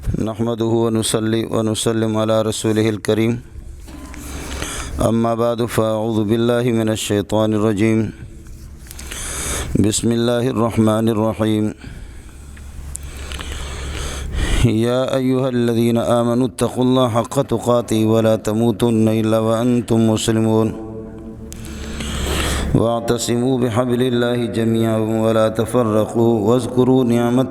نحمده ونصلي ونسلم على رسوله الكريم أما بعد فأعوذ بالله من الشيطان الرجيم بسم الله الرحمن الرحيم يا أيها الذين آمنوا اتقوا الله حق تقاته ولا تموتن إلا وأنتم مسلمون واعتصموا بحبل الله جميعا ولا تفرقوا واذكروا نعمة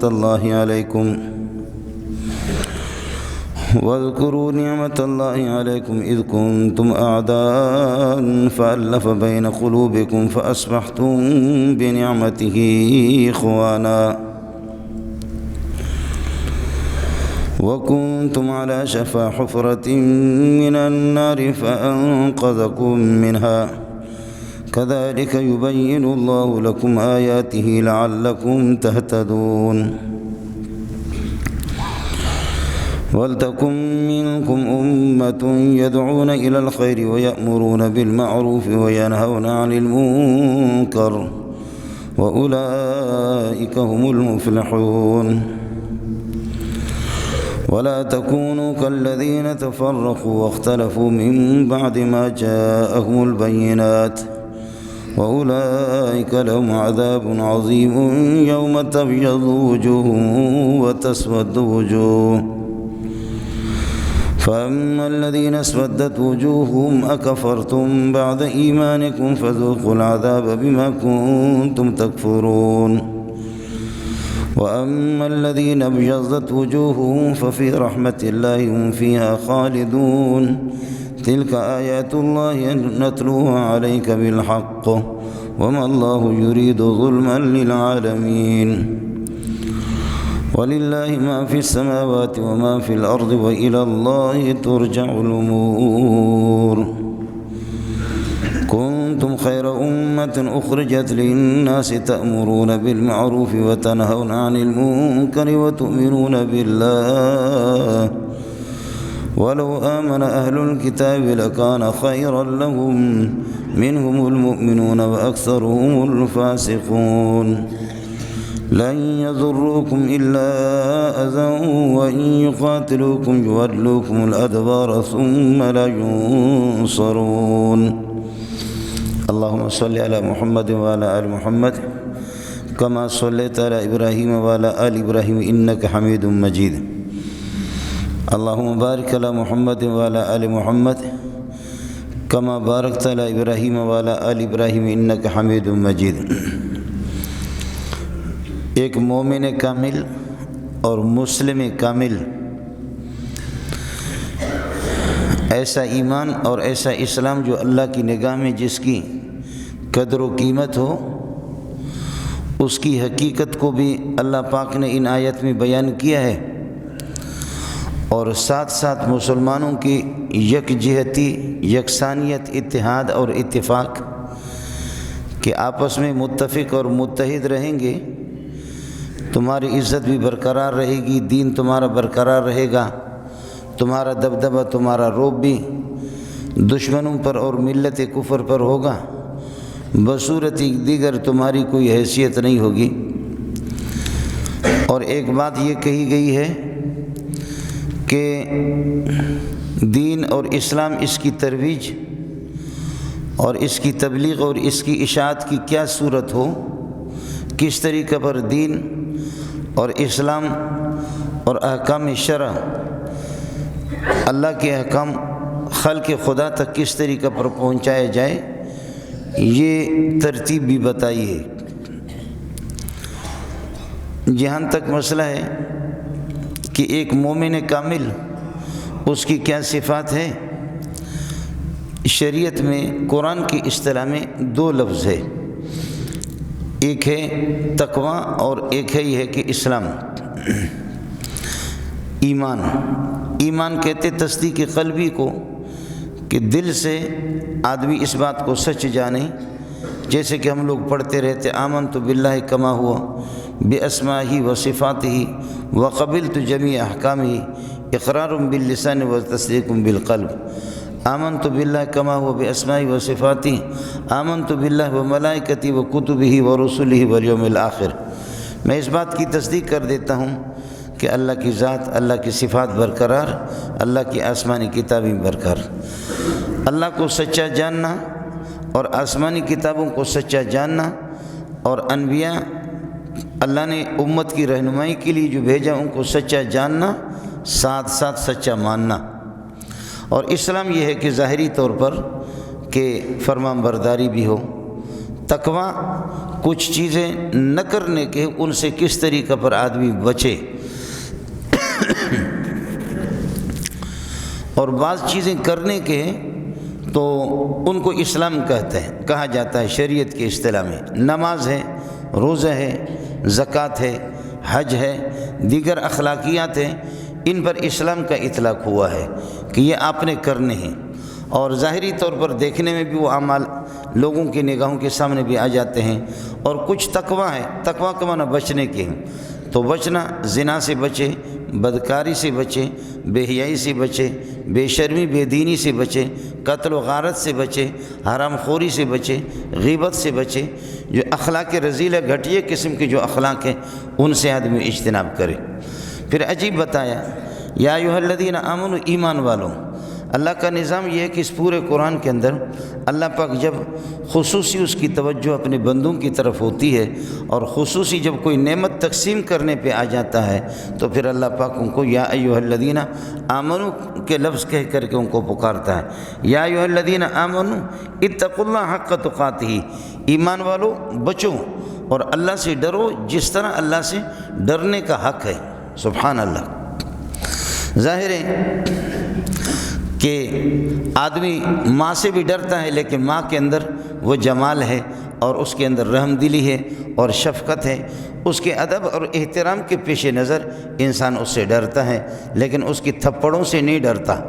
الله عليكم إذ كنتم أعداء فألف بين قلوبكم فأصبحتم بنعمته إخوانا وكنتم على شفا حفرة من النار فأنقذكم منها كذلك يبين الله لكم آياته لعلكم تهتدون ولتكن منكم أمة يدعون إلى الخير ويأمرون بالمعروف وينهون عن المنكر وأولئك هم المفلحون ولا تكونوا كالذين تفرقوا واختلفوا من بعد ما جاءهم البينات وأولئك لهم عذاب عظيم يوم تبيض وجوه وتسود وجوه فأما الذين اسودت وجوههم أكفرتم بعد إيمانكم فذوقوا العذاب بما كنتم تكفرون وأما الذين ابيضت وجوههم ففي رحمة الله هم فيها خالدون تلك آيات الله نتلوها عليك بالحق وما الله يريد ظلما للعالمين ولله ما في السماوات وما في الأرض وإلى الله ترجع الأمور كنتم خير أمة أخرجت للناس تأمرون بالمعروف وتنهون عن المنكر وتؤمنون بالله ولو آمن أهل الكتاب لكان خيرا لهم منهم المؤمنون وأكثرهم الفاسقون لن يضروكم إلا أذى وإن يقاتلوكم يولوكم الأدبار ثم لا ينصرون اللهم صل على محمد وعلى آل محمد كما صليت على إبراهيم وعلى آل إبراهيم إنك حميد مجيد اللهم بارك على محمد وعلى آل محمد كما باركت على إبراهيم وعلى آل إبراهيم إنك حميد مجيد ایک مومن کامل اور مسلم کامل ایسا ایمان اور ایسا اسلام جو اللہ کی نگاہ میں جس کی قدر و قیمت ہو، اس کی حقیقت کو بھی اللہ پاک نے ان آیت میں بیان کیا ہے، اور ساتھ ساتھ مسلمانوں کی یکجہتی، یکسانیت، اتحاد اور اتفاق کہ آپس میں متفق اور متحد رہیں گے، تمہاری عزت بھی برقرار رہے گی، دین تمہارا برقرار رہے گا، تمہارا دبدبہ، تمہارا رعب بھی دشمنوں پر اور ملت کفر پر ہوگا، بصورت دیگر تمہاری کوئی حیثیت نہیں ہوگی۔ اور ایک بات یہ کہی گئی ہے کہ دین اور اسلام، اس کی ترویج اور اس کی تبلیغ اور اس کی اشاعت کی کیا صورت ہو، کس طریقے پر دین اور اسلام اور احکام شرع، اللہ کے احکام خلق خدا تک کس طریقے پر پہنچایا جائے، یہ ترتیب بھی بتائی ہے۔ جہاں تک مسئلہ ہے کہ ایک مومن کامل اس کی کیا صفات ہے، شریعت میں قرآن کی اصطلاح میں دو لفظ ہے، ایک ہے تقویٰ اور ایک ہے یہ ہے کہ اسلام، ایمان۔ ایمان کہتے تصدیق قلبی کو کہ دل سے آدمی اس بات کو سچ جانے، جیسے کہ ہم لوگ پڑھتے رہتے آمنت باللہ کما ہوا باسمائہ و صفاتہ وقبلت جمیع احکامہ اقرار باللسان و تصدیق بالقلب۔ آمنت باللہ کما ہوا باسمائہ و صفاتہ، آمنت باللہ و ملائکتہ و کتبہ و رسلہ والیوم الآخر۔ میں اس بات کی تصدیق کر دیتا ہوں کہ اللہ کی ذات، اللہ کی صفات برقرار، اللہ کی آسمانی کتابیں برقرار۔ اللہ کو سچا جاننا اور آسمانی کتابوں کو سچا جاننا، اور انبیاء اللہ نے امت کی رہنمائی کے لیے جو بھیجا ان کو سچا جاننا، ساتھ ساتھ سچا ماننا۔ اور اسلام یہ ہے کہ ظاہری طور پر کہ فرمان برداری بھی ہو، تقویٰ کچھ چیزیں نہ کرنے کے ان سے کس طریقہ پر آدمی بچے، اور بعض چیزیں کرنے کے تو ان کو اسلام کہا جاتا ہے شریعت کے اصطلاح میں۔ نماز ہے، روزہ ہے، زکوٰۃ ہے، حج ہے، دیگر اخلاقیات ہیں، ان پر اسلام کا اطلاق ہوا ہے کہ یہ آپ نے کرنے ہیں، اور ظاہری طور پر دیکھنے میں بھی وہ اعمال لوگوں کی نگاہوں کے سامنے بھی آ جاتے ہیں۔ اور کچھ تقویٰ ہے، تقویٰ کا معنی بچنے کے ہیں، تو بچنا زنا سے بچے، بدکاری سے بچے، بے حیائی سے بچے، بے شرمی بے دینی سے بچے، قتل و غارت سے بچے، حرام خوری سے بچے، غیبت سے بچے، جو اخلاق رذیلہ گھٹیا قسم کے جو اخلاق ہیں ان سے آدمی اجتناب کرے۔ پھر عجیب بتایا، یا ایھا الذین آمنوا، ایمان والوں۔ اللہ کا نظام یہ ہے کہ اس پورے قرآن کے اندر اللہ پاک جب خصوصی اس کی توجہ اپنے بندوں کی طرف ہوتی ہے، اور خصوصی جب کوئی نعمت تقسیم کرنے پہ آ جاتا ہے، تو پھر اللہ پاک ان کو یا ایھا الذین آمنوا کے لفظ کہہ کر کے ان کو پکارتا ہے۔ یا ایھا الذین آمنوا اتقوا اللہ حق تقاتہ، ایمان والو بچو اور اللہ سے ڈرو جس طرح اللہ سے ڈرنے کا حق ہے۔ سبحان اللہ۔ ظاہر ہے کہ آدمی ماں سے بھی ڈرتا ہے، لیکن ماں کے اندر وہ جمال ہے، اور اس کے اندر رحم دلی ہے اور شفقت ہے، اس کے ادب اور احترام کے پیش نظر انسان اس سے ڈرتا ہے، لیکن اس کی تھپڑوں سے نہیں ڈرتا۔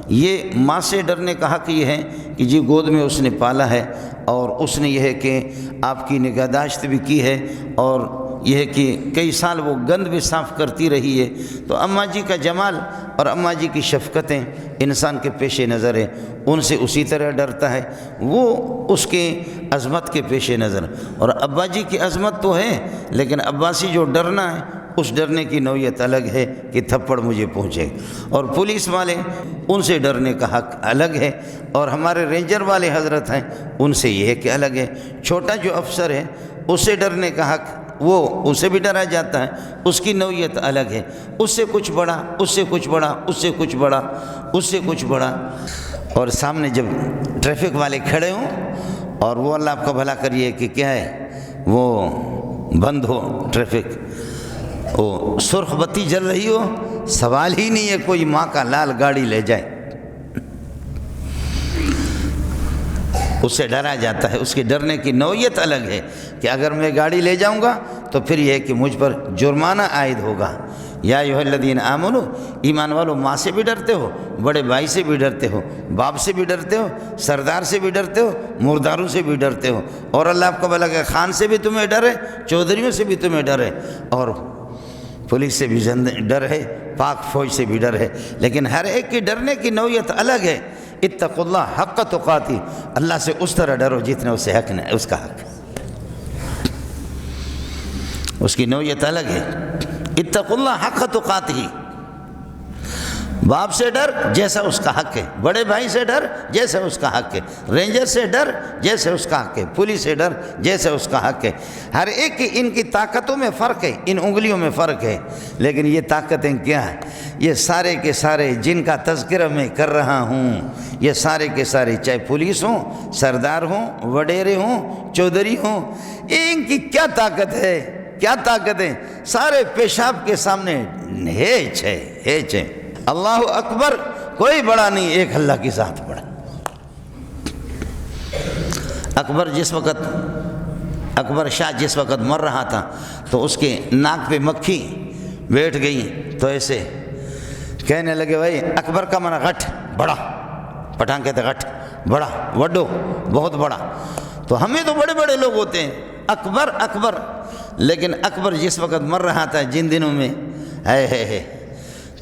یہ ماں سے ڈرنے کا حق یہ ہے کہ جی گود میں اس نے پالا ہے، اور اس نے یہ ہے کہ آپ کی نگہداشت بھی کی ہے، اور یہ ہے کہ کئی سال وہ گند بھی صاف کرتی رہی ہے، تو اماں جی کا جمال اور اماں جی کی شفقتیں انسان کے پیش نظر ہے، ان سے اسی طرح ڈرتا ہے وہ اس کے عظمت کے پیش نظر۔ اور ابا جی کی عظمت تو ہے، لیکن ابا سے جو ڈرنا ہے اس ڈرنے کی نوعیت الگ ہے کہ تھپڑ مجھے پہنچے، اور پولیس والے ان سے ڈرنے کا حق الگ ہے، اور ہمارے رینجر والے حضرت ہیں ان سے یہ ہے کہ الگ ہے۔ چھوٹا جو افسر ہے اس سے ڈرنے کا حق، وہ اسے بھی ڈرا جاتا ہے، اس کی نوعیت الگ ہے، اس سے کچھ بڑا، اس سے کچھ بڑا، اس سے کچھ بڑا، اس سے کچھ بڑا۔ اور سامنے جب ٹریفک والے کھڑے ہوں اور وہ اللہ آپ کا بھلا کریے کہ کیا ہے وہ بند ہو ٹریفک، وہ سرخ بتی جل رہی ہو، سوال ہی نہیں ہے کوئی ماں کا لال گاڑی لے جائے، اس سے ڈرا جاتا ہے۔ اس کے ڈرنے کی نوعیت الگ ہے کہ اگر میں گاڑی لے جاؤں گا تو پھر یہ ہے کہ مجھ پر جرمانہ عائد ہوگا۔ یا ایھا الذین آمنوا، ایمان والو ماں سے بھی ڈرتے ہو، بڑے بھائی سے بھی ڈرتے ہو، باپ سے بھی ڈرتے ہو، سردار سے بھی ڈرتے ہو، مرداروں سے بھی ڈرتے ہو، اور اللہ آپ کو بھلا کہ خان سے بھی تمہیں ڈر ہے، چودھریوں سے بھی تمہیں ڈر ہے، اور پولیس سے بھی ڈر ہے، پاک فوج سے بھی ڈر ہے، لیکن ہر ایک کی ڈرنے کی نوعیت الگ ہے۔ اتقوا اللہ حق تقاتہ، اللہ سے اس طرح ڈرو جتنا اس سے حق ہے، اس کا حق، اس کی نوعیت الگ ہے۔ اتقوا اللہ حق تقاتہ، باپ سے ڈر جیسا اس کا حق ہے، بڑے بھائی سے ڈر جیسا اس کا حق ہے، رینجر سے ڈر جیسے اس کا حق ہے، پولیس سے ڈر جیسے اس کا حق ہے۔ ہر ایک کی ان کی طاقتوں میں فرق ہے، ان انگلیوں میں فرق ہے، لیکن یہ طاقتیں کیا ہیں؟ یہ سارے کے سارے جن کا تذکرہ میں کر رہا ہوں، یہ سارے کے سارے چاہے پولیس ہوں، سردار ہوں، وڈیرے ہوں، چودھری ہوں، ان کی کیا طاقت ہے؟ کیا طاقت ہے؟ سارے پیشاب کے سامنے ہیچ ہے، ہیچ ہے۔ اللہ اکبر، کوئی بڑا نہیں، ایک اللہ کی ذات بڑا۔ اکبر شاہ جس وقت مر رہا تھا تو اس کے ناک پہ مکھی بیٹھ گئی، تو ایسے کہنے لگے بھائی اکبر کا معنی غٹ، بڑا، پٹھان کہتے غٹ، بڑا، وڈو، بہت بڑا۔ تو ہمیں تو بڑے بڑے لوگ ہوتے ہیں، اکبر اکبر، لیکن اکبر جس وقت مر رہا تھا جن دنوں میں ہے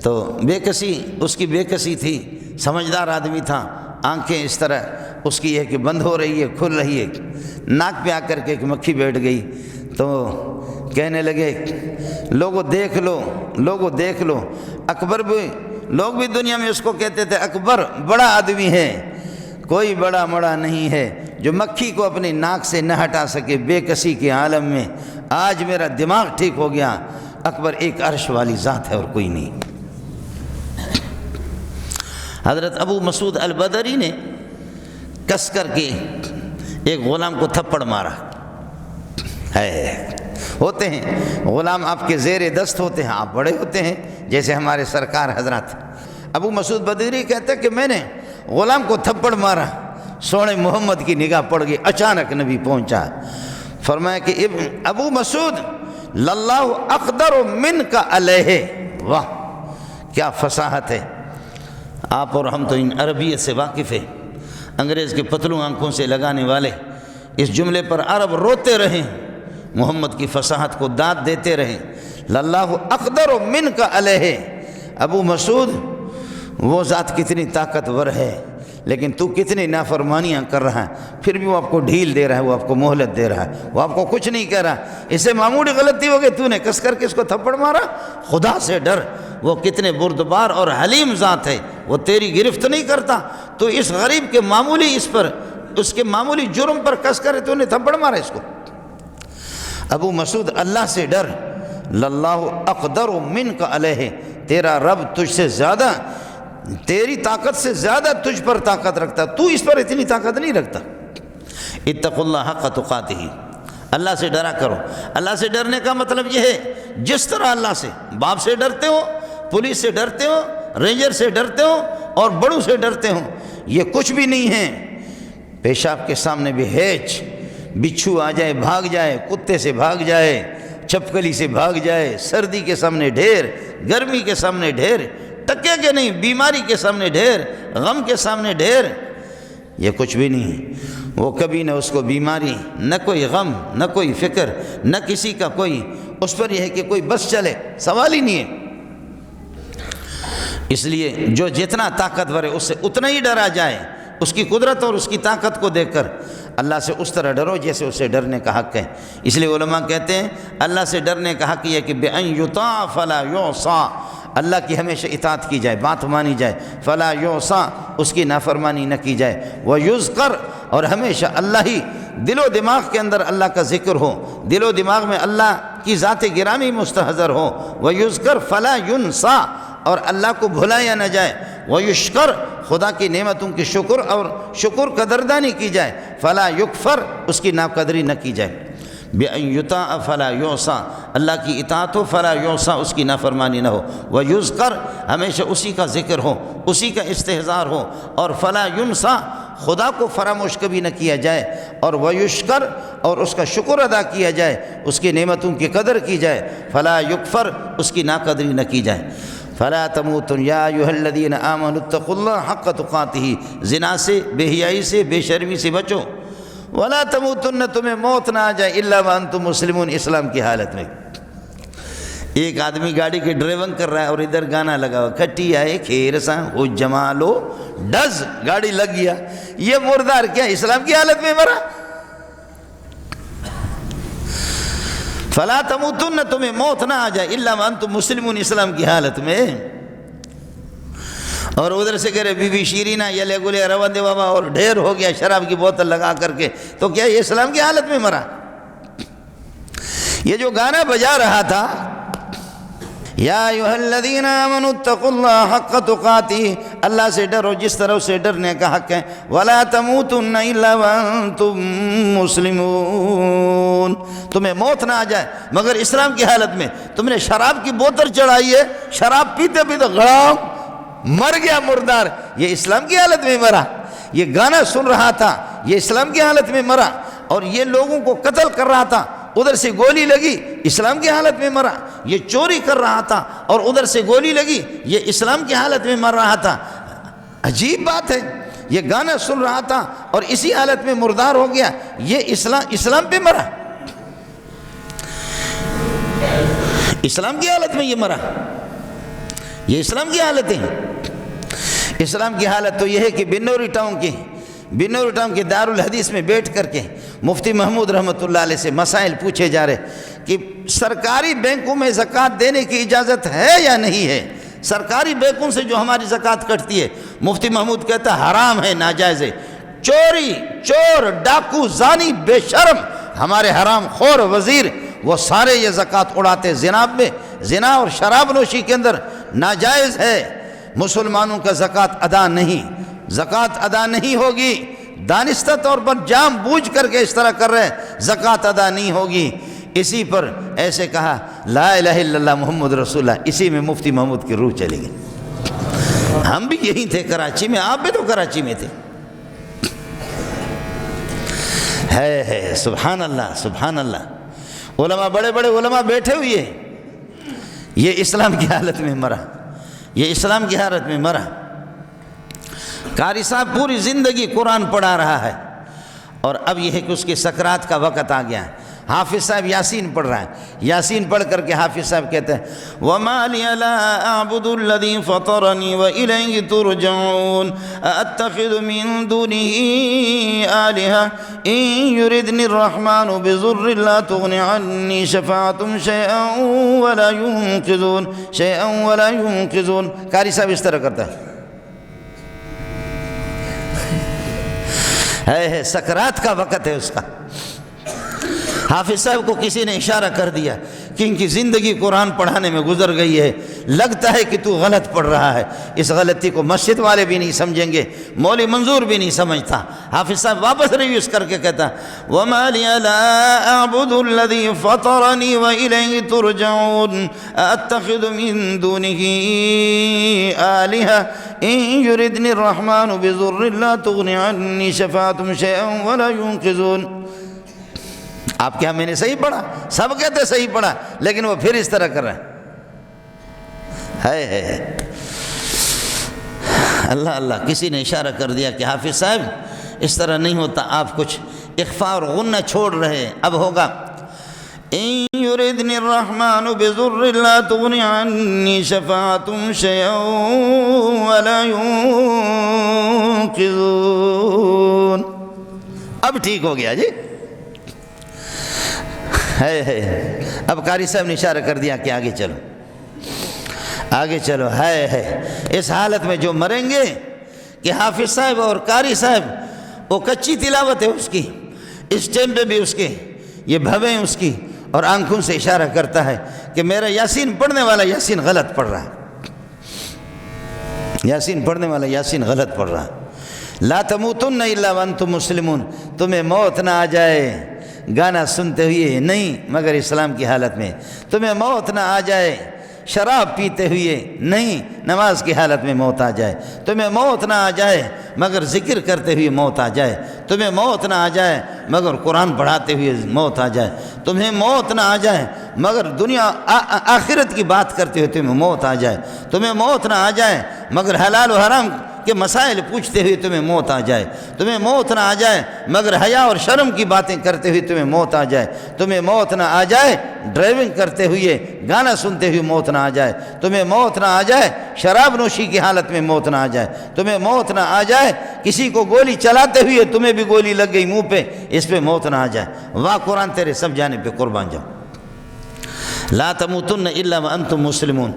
تو بے کسی، اس کی بے کسی تھی، سمجھدار آدمی تھا، آنکھیں اس طرح اس کی ہے کہ بند ہو رہی ہے، کھل رہی ہے، ناک پہ آ کر کے ایک مکھی بیٹھ گئی، تو کہنے لگے لوگوں دیکھ لو، اکبر بھی، لوگ بھی دنیا میں اس کو کہتے تھے اکبر بڑا آدمی ہے، کوئی بڑا مڑا نہیں ہے جو مکھی کو اپنی ناک سے نہ ہٹا سکے بے کسی کے عالم میں۔ آج میرا دماغ ٹھیک ہو گیا، اکبر ایک عرش والی ذات ہے اور کوئی نہیں۔ حضرت ابو مسعود البدری نے کس کر کے ایک غلام کو تھپڑ مارا ہے، ہوتے ہیں غلام آپ کے زیر دست ہوتے ہیں، آپ بڑے ہوتے ہیں جیسے ہمارے سرکار حضرات۔ ابو مسعود بدری کہتے کہ میں نے غلام کو تھپڑ مارا، سونے محمد کی نگاہ پڑ گئی، اچانک نبی پہنچا، فرمایا کہ ابو مسعود للہ اقدر منک علیہ، واہ کیا فصاحت ہے۔ آپ اور ہم تو ان عربیت سے واقف ہیں، انگریز کے پتلوں آنکھوں سے لگانے والے اس جملے پر عرب روتے رہیں، محمد کی فصاحت کو داد دیتے رہیں، للہ اقدر منک علیہ، ابو مسعود وہ ذات کتنی طاقتور ہے لیکن تو کتنی نافرمانیاں کر رہا ہے، پھر بھی وہ آپ کو ڈھیل دے رہا ہے، وہ آپ کو مہلت دے رہا ہے، وہ آپ کو کچھ نہیں کہہ رہا، اس سے معمولی غلطی ہو گئی، تو نے کس کر کے اس کو تھپڑ مارا، خدا سے ڈر، وہ کتنے بردبار اور حلیم ذات ہے، وہ تیری گرفت نہیں کرتا، تو اس غریب کے معمولی اس کے معمولی جرم پر کس کر تو نے تھپڑ مارا اس کو۔ ابو مسعود اللہ سے ڈر، للہ اقدر منک علیہ، تیرا رب تجھ سے زیادہ، تیری طاقت سے زیادہ تجھ پر طاقت رکھتا، تو اس پر اتنی طاقت نہیں رکھتا۔ اتقوا اللہ حق تقاتہ، اللہ سے ڈرا کرو۔ اللہ سے ڈرنے کا مطلب یہ ہے جس طرح اللہ سے باپ سے ڈرتے ہو، پولیس سے ڈرتے ہو، رینجر سے ڈرتے ہو اور بڑوں سے ڈرتے ہو، یہ کچھ بھی نہیں ہے۔ پیشاب کے سامنے بھی ہیچ، بچھو آ جائے بھاگ جائے، کتے سے بھاگ جائے، چھپکلی سے بھاگ جائے، سردی کے سامنے ڈھیر، گرمی کے سامنے ڈھیر، ٹکے کے نہیں، بیماری کے سامنے ڈھیر، غم کے سامنے ڈھیر، یہ کچھ بھی نہیں ہے۔ وہ کبھی نہ اس کو بیماری، نہ کوئی غم، نہ کوئی فکر، نہ کسی کا کوئی، اس پر یہ ہے کہ کوئی بس چلے، سوال ہی نہیں ہے۔ اس لیے جو جتنا طاقتور ہے اس سے اتنا ہی ڈرا جائے، اس کی قدرت اور اس کی طاقت کو دیکھ کر اللہ سے اس طرح ڈرو جیسے اسے ڈرنے کا حق ہے۔ اس لیے علماء کہتے ہیں اللہ سے ڈرنے کا حق یہ کہ بِأَن يُطَاعَ فَلَا يُعْصَى، اللہ کی ہمیشہ اطاعت کی جائے، بات مانی جائے، فَلَا يُعْصَى، اس کی نافرمانی نہ کی جائے، وَيُذْكَرْ، اور ہمیشہ اللہ ہی دل و دماغ کے اندر اللہ کا ذکر ہو، دل و دماغ میں اللہ کی ذات گرامی مستحضر ہو، وَيُذْكَرْ فَلَا يُنْسَى، اور اللہ کو بھلایا نہ جائے، وَيُشْكَرْ، خدا کی نعمتوں کی شکر اور شکر قدردانی کی جائے، فَلَا يُكْفَرْ، اس کی ناقدری نہ کی جائے، بِأَن يُطَاعَ فَلَا يُعْصَى، اللہ کی اطاعت ہو، فَلَا يُعْصَى، اس کی نافرمانی نہ ہو، وَيُذْكَرْ، ہمیشہ اسی کا ذکر ہو، اسی کا استحضار ہو، اور فَلَا يُنْسَى، خدا کو فراموش کبھی نہ کیا جائے، اور وَيُشْكَرْ، اور اس کا شکر ادا کیا جائے، اس کی نعمتوں کی قدر کی جائے، فَلَا يُكْفَرْ، اس کی ناقدری نہ کی جائے۔ فَلَا تَمُوتُنَّ يَا أَيُّهَا الَّذِينَ آمَنُوا اتَّقُوا اللَّهَ حَقَّ تُقَاتِهِ، زنا سے، بے حیائی سے، بے شرمی سے بچو۔ وَلَا تَمُوتُنَّ، تمہیں موت نہ آ جائے، إِلَّا وَأَنْتُمْ مُسْلِمُونَ، اسلام کی حالت میں۔ ایک آدمی گاڑی کی ڈرائیونگ کر رہا ہے اور ادھر گانا لگا ہوا، کھٹی آئے کھیر سا ہو جمالو ڈز، گاڑی لگ گیا، یہ مردار کیا اسلام کی حالت میں مرا؟ فَلَا تَمُوتُنَّ، تمہیں موت نہ آ جائے، إِلَّا وَأَنْتُمْ مُسْلِمُونَ، اسلام کی حالت میں۔ اور ادھر سے کہہ رہے بی بی شیرینہ یلے گلے روند بابا، اور ڈھیر ہو گیا شراب کی بوتل لگا کر کے، تو کیا یہ اسلام کی حالت میں مرا؟ یہ جو گانا بجا رہا تھا، یا ایھا الذین آمنوا اتقوا اللہ حق تقاتہ، اللہ سے ڈرو جس طرح سے ڈرنے کا حق ہے، ولا تموتن الا وانتم مسلمون، تمہیں موت نہ آ جائے مگر اسلام کی حالت میں۔ تم نے شراب کی بوتل چڑھائی ہے، شراب پیتے پیتے غلام مر گیا مردار، یہ اسلام کی حالت میں مرا۔ یہ گانا سن رہا تھا، یہ اسلام کی حالت میں مرا، اور یہ لوگوں کو قتل کر رہا تھا، ادھر سے گولی لگی، اسلام کی حالت میں مرا۔ یہ چوری کر رہا تھا اور ادھر سے گولی لگی، یہ اسلام کی حالت میں مر رہا تھا۔ عجیب بات ہے، یہ گانا سن رہا تھا اور اسی حالت میں مردار ہو گیا، یہ اسلام پہ مرا، اسلام کی حالت میں یہ مرا، یہ اسلام کی حالت ہے۔ اسلام کی حالت تو یہ ہے کہ بنوری ٹاؤن کے دارالحدیث میں بیٹھ کر کے مفتی محمود رحمۃ اللہ علیہ سے مسائل پوچھے جا رہے کہ سرکاری بینکوں میں زکوٰۃ دینے کی اجازت ہے یا نہیں ہے؟ سرکاری بینکوں سے جو ہماری زکوٰۃ کٹتی ہے، مفتی محمود کہتا ہے حرام ہے، ناجائز ہے۔ چوری، چور، ڈاکو، زانی، بے شرم ہمارے حرام خور وزیر وہ سارے یہ زکوٰۃ اڑاتے، زنا اور شراب نوشی کے اندر ناجائز ہے۔ مسلمانوں کا زکوٰۃ ادا نہیں ہوگی، دانستہ طور پر جان بوجھ کر کے اس طرح کر رہے ہیں، زکوٰۃ ادا نہیں ہوگی۔ اسی پر ایسے کہا لا الہ الا اللہ محمد رسول اللہ، اسی میں مفتی محمود کی روح چلی گئی۔ ہم بھی یہی تھے کراچی میں، آپ بھی تو کراچی میں تھے۔ ہے سبحان اللہ سبحان اللہ۔ علماء، بڑے بڑے علماء بیٹھے ہوئے، یہ اسلام کی حالت میں مرا، یہ اسلام کی حالت میں مرا۔ قاری صاحب پوری زندگی قرآن پڑھا رہا ہے، اور اب یہ ہے کہ اس کے سکرات کا وقت آ گیا ہے۔ حافظ صاحب یاسین پڑھ رہا ہے، یاسین پڑھ کر کے حافظ صاحب کہتے ہیں وَمَا لِيَ لَا أَعْبُدُ الَّذِي فَطَرَنِي وَإِلَيْهِ تُرْجَعُونَ أَأَتَّخِذُ مِن دُونِهِ آلِهَةً إِن يُرِدْنِ الرَّحْمَنُ بِضُرٍّ لَّا تُغْنِ عَنِّي شَفَاعَتُهُمْ شَيْئًا وَلَا يُنقِذُونَ۔ قاری صاحب اس طرح کرتا ہے، سکرات کا وقت ہے اس کا۔ حافظ صاحب کو کسی نے اشارہ کر دیا کہ ان کی زندگی قرآن پڑھانے میں گزر گئی ہے، لگتا ہے کہ تو غلط پڑھ رہا ہے۔ اس غلطی کو مسجد والے بھی نہیں سمجھیں گے، مولوی منظور بھی نہیں سمجھتا۔ حافظ صاحب واپس ریویوز کر کے کہتا وَمَا لِيَ لَا أَعْبُدُ الَّذِي فَطَرَنِي وَإِلَيْهِ تُرْجَعُونَ أَأَتَّخِذُ مِن دُونِهِ آلِهَةً إِن يُرِدْنِ الرَّحْمَنُ بِضُرٍّ لَّا تُغْنِ عَنِّي شَفَاعَتُهُمْ شَيْئًا وَلَا يُنقِذُونَ۔ آپ کیا میں نے صحیح پڑھا؟ سب کہتے صحیح پڑھا، لیکن وہ پھر اس طرح کر رہے ہیں۔ ہے اللہ اللہ، کسی نے اشارہ کر دیا کہ حافظ صاحب اس طرح نہیں ہوتا، آپ کچھ اخفاء اور غنہ چھوڑ رہے ہیں۔ اب ہوگا إِن يُرِدْنِ الرَّحْمَنُ بِضُرٍّ لَّا تُغْنِ عَنِّي شَفَاعَتُهُمْ شَيْئًا وَلَا يُنقِذُونَ۔ اب ٹھیک ہو گیا جی۔ ہے اب قاری صاحب نے اشارہ کر دیا کہ آگے چلو، آگے چلو۔ ہے اس حالت میں جو مریں گے کہ حافظ صاحب اور قاری صاحب وہ کچی تلاوت ہے اس کی، اس ٹائم پہ بھی اس کے یہ بھویں اس کی، اور آنکھوں سے اشارہ کرتا ہے کہ میرا یاسین پڑھنے والا یاسین غلط پڑھ رہا ہے، یاسین پڑھنے والا یاسین غلط پڑھ رہا ہے۔ لا تموتن الا وانتم مسلمون، تمہیں موت نہ آ جائے گانا سنتے ہوئے نہیں مگر اسلام کی حالت میں، تمہیں موت نہ آ جائے شراب پیتے ہوئے نہیں نماز کی حالت میں موت آ جائے، تمہیں موت نہ آ جائے مگر ذکر کرتے ہوئے موت آ جائے، تمہیں موت نہ آ جائے مگر قرآن پڑھاتے ہوئے موت آ جائے، تمہیں موت نہ آ جائے مگر دنیا آخرت کی بات کرتے ہوئے تمہیں موت آ جائے، تمہیں موت نہ آ جائے مگر حلال و حرام کے مسائل پوچھتے ہوئے تمہیں موت آ جائے، تمہیں موت نہ آ جائے مگر حیا اور شرم کی باتیں کرتے ہوئے تمہیں موت آ جائے، تمہیں موت نہ آ جائے ڈرائیونگ کرتے ہوئے گانا سنتے ہوئے موت نہ آ جائے، تمہیں موت نہ آ جائے شراب نوشی کی حالت میں موت نہ آ جائے، تمہیں موت نہ آ جائے کسی کو گولی چلاتے ہوئے تمہیں بھی گولی لگ گئی منہ پہ، اس پہ موت نہ آ جائے۔ واہ قرآن تیرے سب جانے پہ قربان جاؤ۔ لا تموتن الا وانتم مسلمون۔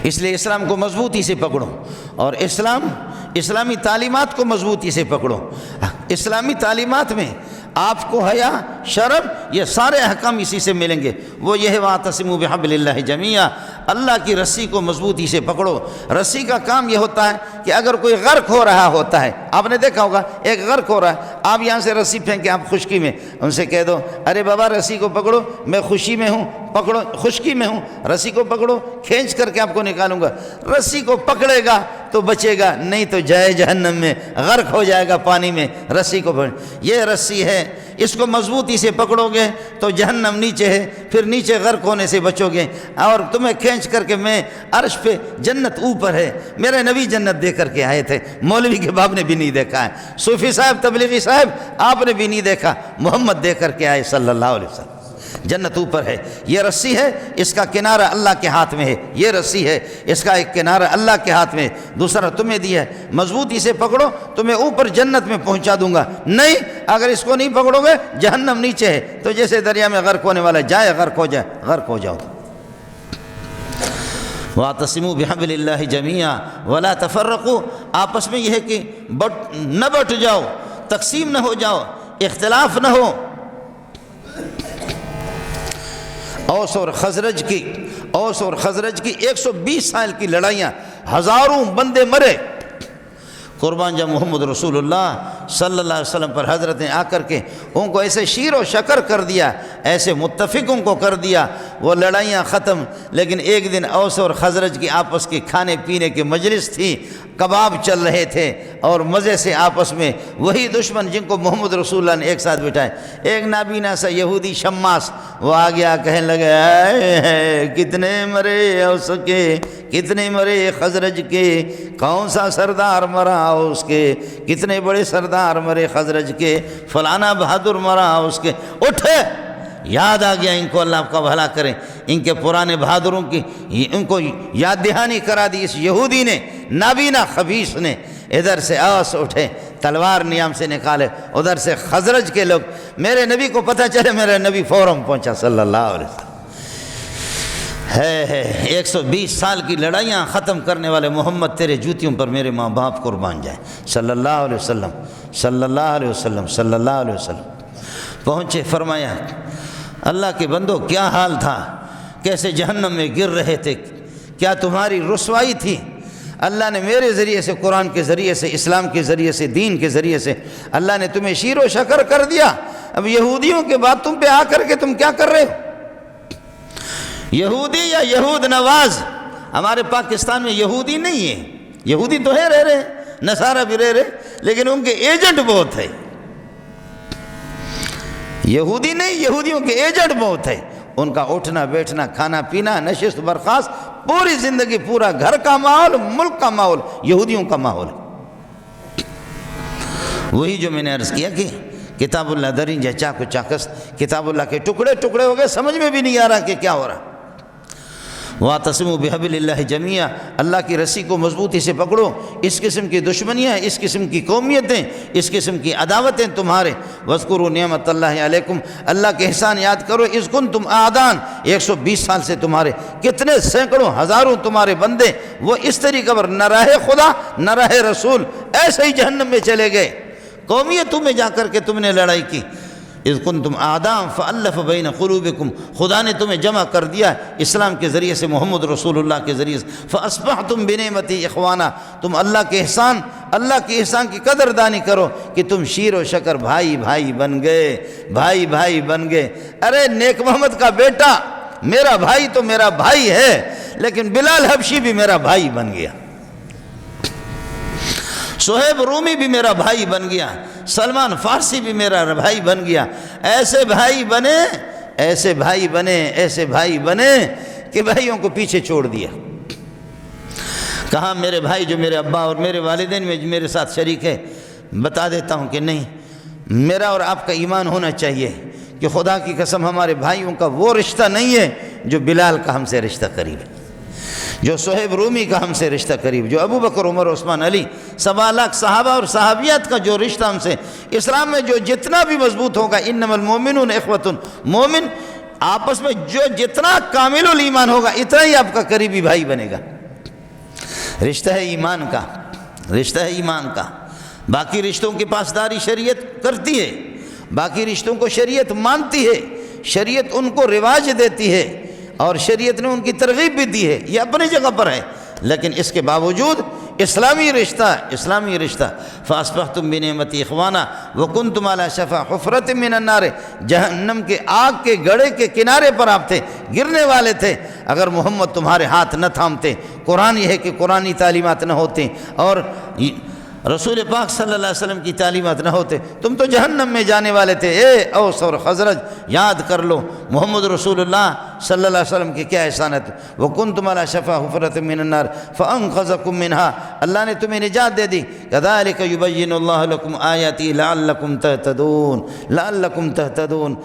اس لیے اسلام کو مضبوطی سے پکڑو، اور اسلامی تعلیمات کو مضبوطی سے پکڑو۔ اسلامی تعلیمات میں آپ کو حیا، شرم، یہ سارے احکام اسی سے ملیں گے۔ وہ یہ ہے وَاعْتَصِمُوا بِحَبْلِ اللَّهِ جَمِيعًا، اللہ کی رسی کو مضبوطی سے پکڑو۔ رسی کا کام یہ ہوتا ہے کہ اگر کوئی غرق ہو رہا ہوتا ہے، آپ نے دیکھا ہوگا ایک غرق ہو رہا ہے، آپ یہاں سے رسی پھینکیں، آپ خشکی میں، ان سے کہہ دو ارے بابا رسی کو پکڑو، میں خوشی میں ہوں، پکڑو، خشکی میں ہوں، رسی کو پکڑو، کھینچ کر کے آپ کو نکالوں گا۔ رسی کو پکڑے گا تو بچے گا، نہیں تو جائے جہنم میں، غرق ہو جائے گا پانی میں۔ رسی کو پکڑ، یہ رسی ہے، اس کو مضبوطی سے پکڑو گے تو جہنم نیچے ہے، پھر نیچے غرق ہونے سے بچو گے، اور تمہیں کھینچ کر کے میں عرش پہ، جنت اوپر ہے، میرے نبی جنت دے کر کے آئے تھے، مولوی کے باپ نے بھی نہیں دیکھا ہے، صوفی صاحب، تبلیغی صاحب آپ نے بھی نہیں دیکھا، محمد دے کر کے آئے صلی اللہ علیہ وسلم۔ جنت اوپر ہے، یہ رسی ہے، اس کا کنارہ اللہ کے ہاتھ میں ہے، یہ رسی ہے، اس کا ایک کنارہ اللہ کے ہاتھ میں ہے، دوسرا تمہیں دیا ہے، مضبوطی سے پکڑو تمہیں اوپر جنت میں پہنچا دوں گا، نہیں اگر اس کو نہیں پکڑو گے جہنم نیچے ہے، تو جیسے دریا میں غرق ہونے والا جائے غرق ہو جائے، غرق ہو جاؤ۔ وَاعْتَصِمُوا بِحَبْلِ اللَّهِ جَمِيعًا وَلَا تَفَرَّقُوا، آپس میں یہ ہے کہ نہ بٹ جاؤ، تقسیم نہ ہو جاؤ، اختلاف نہ ہو۔ اوس اور خزرج کی 120 سال کی لڑائیاں، ہزاروں بندے مرے، قربان جب محمد رسول اللہ صلی اللہ علیہ وسلم پر حضرت نے آ کر کے ان کو ایسے شیر و شکر کر دیا، ایسے متفق ان کو کر دیا، وہ لڑائیاں ختم۔ لیکن ایک دن اوس اور خزرج کی آپس کی کھانے پینے کی مجلس تھی، کباب چل رہے تھے اور مزے سے آپس میں وہی دشمن جن کو محمد رسول اللہ نے ایک ساتھ بٹھائے، ایک نابینا سا یہودی شماس وہ آ گیا، کہنے لگے اے کتنے مرے اوس کے، کتنے مرے خزرج کے، کون سا سردار مرا اوس کے، کتنے بڑے سردار مرے خزرج کے، فلانا بہادر مرا اوس کے۔ اٹھے، یاد آ گیا ان کو، اللہ آپ کا بھلا کرے، ان کے پرانے بہادروں کی ان کو یاد دہانی کرا دی اس یہودی نے، نابینا خبیث نے۔ ادھر سے اوس اٹھے، تلوار نیام سے نکالے، ادھر سے خزرج کے لوگ، میرے نبی کو پتہ چلے، میرے نبی فوراً پہنچا صلی اللہ علیہ وسلم۔ ہے 120 سال کی لڑائیاں ختم کرنے والے محمد، تیرے جوتیوں پر میرے ماں باپ قربان جائیں، صلی اللہ علیہ وسلم، صلی اللہ علیہ وسلم، صلی اللہ علیہ وسلم۔ پہنچے، فرمایا اللہ کے بندو کیا حال تھا، کیسے جہنم میں گر رہے تھے، کیا تمہاری رسوائی تھی، اللہ نے میرے ذریعے سے، قرآن کے ذریعے سے، اسلام کے ذریعے سے، دین کے ذریعے سے اللہ نے تمہیں شیر و شکر کر دیا، اب یہودیوں کے بعد تم پہ آ کر کے تم کیا کر رہے ہو؟ یہودی یا یہود نواز، ہمارے پاکستان میں یہودی نہیں ہے، یہودی تو ہے رہ رہے ہیں، نصارہ بھی رہ رہے، لیکن ان کے ایجنٹ بہت ہے، یہودی نہیں، یہودیوں کے ایجنٹ بہت ہے، ان کا اٹھنا بیٹھنا کھانا پینا نشست برخاست پوری زندگی، پورا گھر کا ماحول، ملک کا ماحول یہودیوں کا ماحول ہے۔ وہی جو میں نے عرض کیا کہ کتاب اللہ دریں چاک و چاکس، کتاب اللہ کے ٹکڑے ٹکڑے ہو گئے، سمجھ میں بھی نہیں آ رہا کہ کیا ہو رہا۔ وَاعْتَصِمُوا بِحَبْلِ اللَّهِ جَمِيعًا، اللہ کی رسی کو مضبوطی سے پکڑو، اس قسم کی دشمنیاں، اس قسم کی قومیتیں، اس قسم کی عداوتیں تمہارے، وَاذْكُرُوا نِعْمَتَ اللَّهِ عَلَيْكُمْ، اللہ کے احسان یاد کرو، اِذْ كُنْتُمْ أَعْدَاءً، 120 سال سے تمہارے کتنے سینکڑوں ہزاروں تمہارے بندے وہ اس طریقے پر نہ راہ خدا نہ راہ رسول، ایسے ہی جہنم میں چلے گئے۔ قومیتوں میں جا کر کے تم نے لڑائی کی، اذ کنتم اعداء فالف بین قلوبکم، خدا نے تمہیں جمع کر دیا اسلام کے ذریعے سے، محمد رسول اللہ کے ذریعے سے، فاصبحتم بنعمتی اخوانا، تم اللہ کے احسان کی قدر دانی کرو کہ تم شیر و شکر بھائی بھائی بن گئے، بھائی بھائی بن گئے۔ ارے نیک محمد کا بیٹا میرا بھائی تو میرا بھائی ہے، لیکن بلال حبشی بھی میرا بھائی بن گیا، صہیب رومی بھی میرا بھائی بن گیا، سلمان فارسی بھی میرا بھائی بن گیا۔ ایسے بھائی بنے، ایسے بھائی بنے، ایسے بھائی بنے کہ بھائیوں کو پیچھے چھوڑ دیا۔ کہا میرے بھائی جو میرے ابا اور میرے والدین میں جو میرے ساتھ شریک ہے، بتا دیتا ہوں کہ نہیں، میرا اور آپ کا ایمان ہونا چاہیے کہ خدا کی قسم ہمارے بھائیوں کا وہ رشتہ نہیں ہے جو بلال کا ہم سے رشتہ قریب ہے، جو صہیب رومی کا ہم سے رشتہ قریب، جو ابو بکر عمر عثمان علی 1.25 لاکھ صحابہ اور صحابیات کا جو رشتہ ہم سے، اسلام میں جو جتنا بھی مضبوط ہوگا، انما المؤمنون اخوۃ، مومن آپس میں جو جتنا کامل الایمان ہوگا اتنا ہی آپ کا قریبی بھائی بنے گا۔ رشتہ ہے ایمان کا، رشتہ ہے ایمان کا۔ باقی رشتوں کی پاسداری شریعت کرتی ہے، باقی رشتوں کو شریعت مانتی ہے، شریعت ان کو رواج دیتی ہے اور شریعت نے ان کی ترغیب بھی دی ہے، یہ اپنی جگہ پر ہے، لیکن اس کے باوجود اسلامی رشتہ فاصبحتم بنعمتی اخوانا وکنتم علی شفا حفرۃ من النار، جہنم کے آگ کے گڑھے کے کنارے پر آپ تھے، گرنے والے تھے، اگر محمد تمہارے ہاتھ نہ تھامتے، قرآن یہ ہے کہ قرآنی تعلیمات نہ ہوتے اور رسول پاک صلی اللہ علیہ وسلم کی تعلیمات نہ ہوتے، تم تو جہنم میں جانے والے تھے۔ اے اوس اور خزرج یاد کر لو محمد رسول اللہ صلی اللہ علیہ وسلم کی کیا احسانت، وَكُنْتُمْ عَلَى شَفَا حُفْرَةٍ مِّنَ النَّارِ فَأَنْقَذَكُم مِّنْهَا، اللہ نے تمہیں نجات دے دی۔ كَذَلِكَ يُبَيِّنُ اللَّهُ لَكُمْ آيَاتِهِ لَعَلَّكُمْ تَهْتَدُونَ، لَعَلَّكُمْ تَهْتَدُونَ،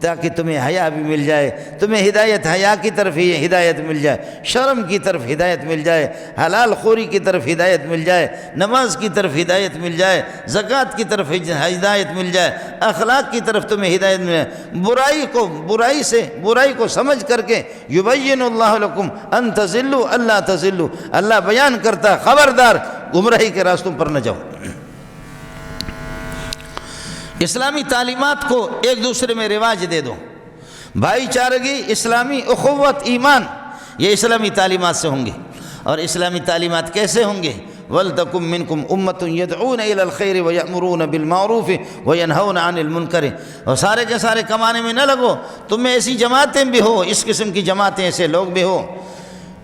تاکہ تمہیں حیا بھی مل جائے، تمہیں ہدایت حیا کی طرف ہی ہدایت مل جائے، شرم کی طرف ہدایت مل جائے، حلال خوری کی طرف ہدایت مل جائے، نماز کی طرف ہدایت مل جائے، زکوٰۃ کی طرف ہدایت مل جائے، اخلاق کی طرف تمہیں ہدایت مل جائے، برائی کو سمجھ کر کے یبین اللہ لکم ان تضلوا اللہ تضلوا، اللہ بیان کرتا خبردار گمراہی کے راستوں پر نہ جاؤ۔ اسلامی تعلیمات کو ایک دوسرے میں رواج دے دو، بھائی چارگی، اسلامی اخوت، ایمان، یہ اسلامی تعلیمات سے ہوں گے۔ اور اسلامی تعلیمات کیسے ہوں گے؟ وَلْتَكُمْ مِنْكُمْ أُمَّةٌ يَدْعُونَ إِلَى الْخَيْرِ وَيَأْمُرُونَ بِالْمَعْرُوفِ وَيَنْهَوْنَ عَنِ الْمُنْكَرِ، اور سارے کے سارے کمانے میں نہ لگو، تم میں ایسی جماعتیں بھی ہو، اس قسم کی جماعتیں، ایسے لوگ بھی ہو،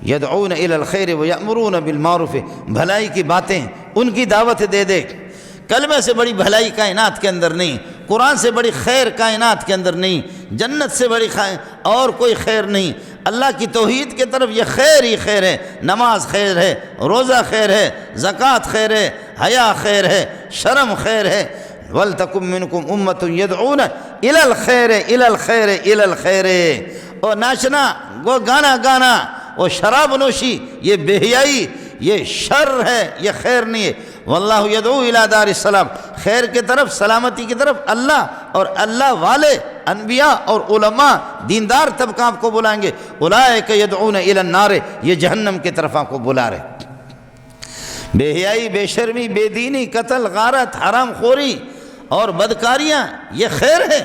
يَدْعُونَ إِلَى الْخَيْرِ وَيَأْمُرُونَ بِالْمَعْرُوفِ، بھلائی کی باتیں، ان کی دعوت دے دے۔ کلمے سے بڑی بھلائی کائنات کے اندر نہیں، قرآن سے بڑی خیر کائنات کے اندر نہیں، جنت سے بڑی اور کوئی خیر نہیں۔ اللہ کی توحید کے طرف یہ خیر ہی خیر ہے، نماز خیر ہے، روزہ خیر ہے، زکوٰۃ خیر ہے، حیا خیر ہے، شرم خیر ہے۔ وَلْتَكُمْ مِنْكُمْ أُمَّةٌ يَدْعُونَ إِلَى الْخَيْرِ إِلَى الْخَيْرِ إِلَى الْخَيْرِ، اور ناچنا، گانا گانا، اور شراب نوشی، یہ بے حیائی، یہ شر ہے، یہ خیر نہیں ہے۔ واللہ یدعو الی دار السلام، خیر کی طرف، سلامتی کی طرف اللہ اور اللہ والے انبیاء اور علماء دیندار طبقہ آپ کو بلائیں گے۔ اولئک یدعون الی النار، یہ جہنم کی طرف آپ کو بلا رہے۔ بے حیائی، بے شرمی، بے دینی، قتل، غارت، حرام خوری اور بدکاریاں، یہ خیر ہے۔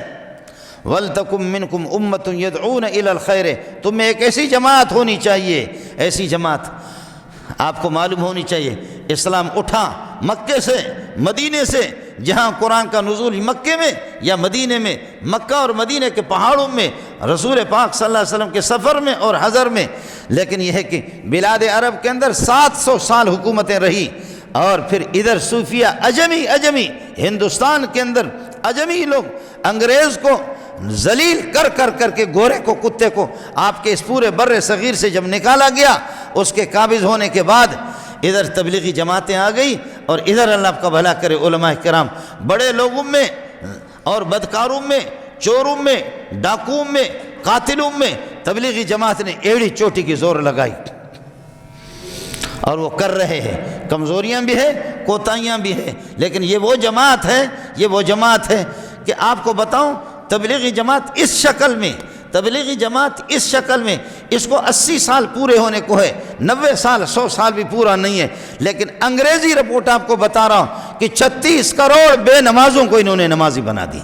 وَلْتَكُمْ مِنْكُمْ أُمَّةٌ يَدْعُونَ إِلَى الْخَيْرِ، تم میں ایک ایسی جماعت ہونی چاہیے، ایسی جماعت آپ کو معلوم ہونی چاہیے۔ اسلام اٹھا مکے سے، مدینے سے، جہاں قرآن کا نزول مکے میں یا مدینے میں، مکہ اور مدینے کے پہاڑوں میں، رسول پاک صلی اللہ علیہ وسلم کے سفر میں اور حضر میں، لیکن یہ ہے کہ بلاد عرب کے اندر 700 سال حکومتیں رہی، اور پھر ادھر صوفیہ اجمی ہندوستان کے اندر اجمی لوگ انگریز کو ذلیل کر کے، گورے کو، کتے کو، آپ کے اس پورے بر صغیر سے جب نکالا گیا، اس کے قابض ہونے کے بعد ادھر تبلیغی جماعتیں آ گئی، اور ادھر اللہ آپ کا بھلا کرے علماء کرام، بڑے لوگوں میں اور بدکاروں میں، چوروں میں، ڈاکوؤں میں، قاتلوں میں تبلیغی جماعت نے ایڑی چوٹی کی زور لگائی، اور وہ کر رہے ہیں۔ کمزوریاں بھی ہیں، کوتاہیاں بھی ہیں، لیکن یہ وہ جماعت ہے کہ آپ کو بتاؤں، تبلیغی جماعت اس شکل میں اس کو 80 سال پورے ہونے کو ہے، 90 سال 100 سال بھی پورا نہیں ہے، لیکن انگریزی رپورٹ آپ کو بتا رہا ہوں کہ 36 کروڑ بے نمازوں کو انہوں نے نمازی بنا دی۔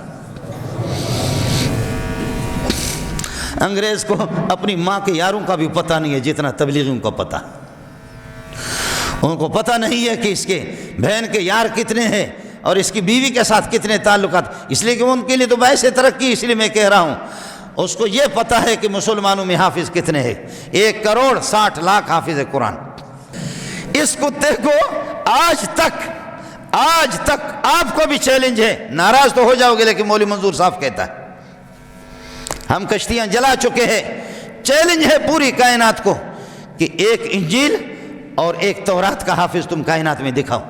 انگریز کو اپنی ماں کے یاروں کا بھی پتہ نہیں ہے جتنا تبلیغیوں کو پتہ، ان کو پتہ نہیں ہے کہ اس کے بہن کے یار کتنے ہیں اور اس کی بیوی کے ساتھ کتنے تعلقات، اس لیے کہ ان کے لیے تو باعث ترقی، اس لیے میں کہہ رہا ہوں، اس کو یہ پتہ ہے کہ مسلمانوں میں حافظ کتنے ہیں، 1 کروڑ 60 لاکھ حافظ قرآن۔ اس کتے کو آج تک آپ کو بھی چیلنج ہے، ناراض تو ہو جاؤ گے لیکن مولوی منظور صاحب کہتا ہے، ہم کشتیاں جلا چکے ہیں، چیلنج ہے پوری کائنات کو کہ 1 انجیل اور 1 تورات کا حافظ تم کائنات میں دکھاؤ،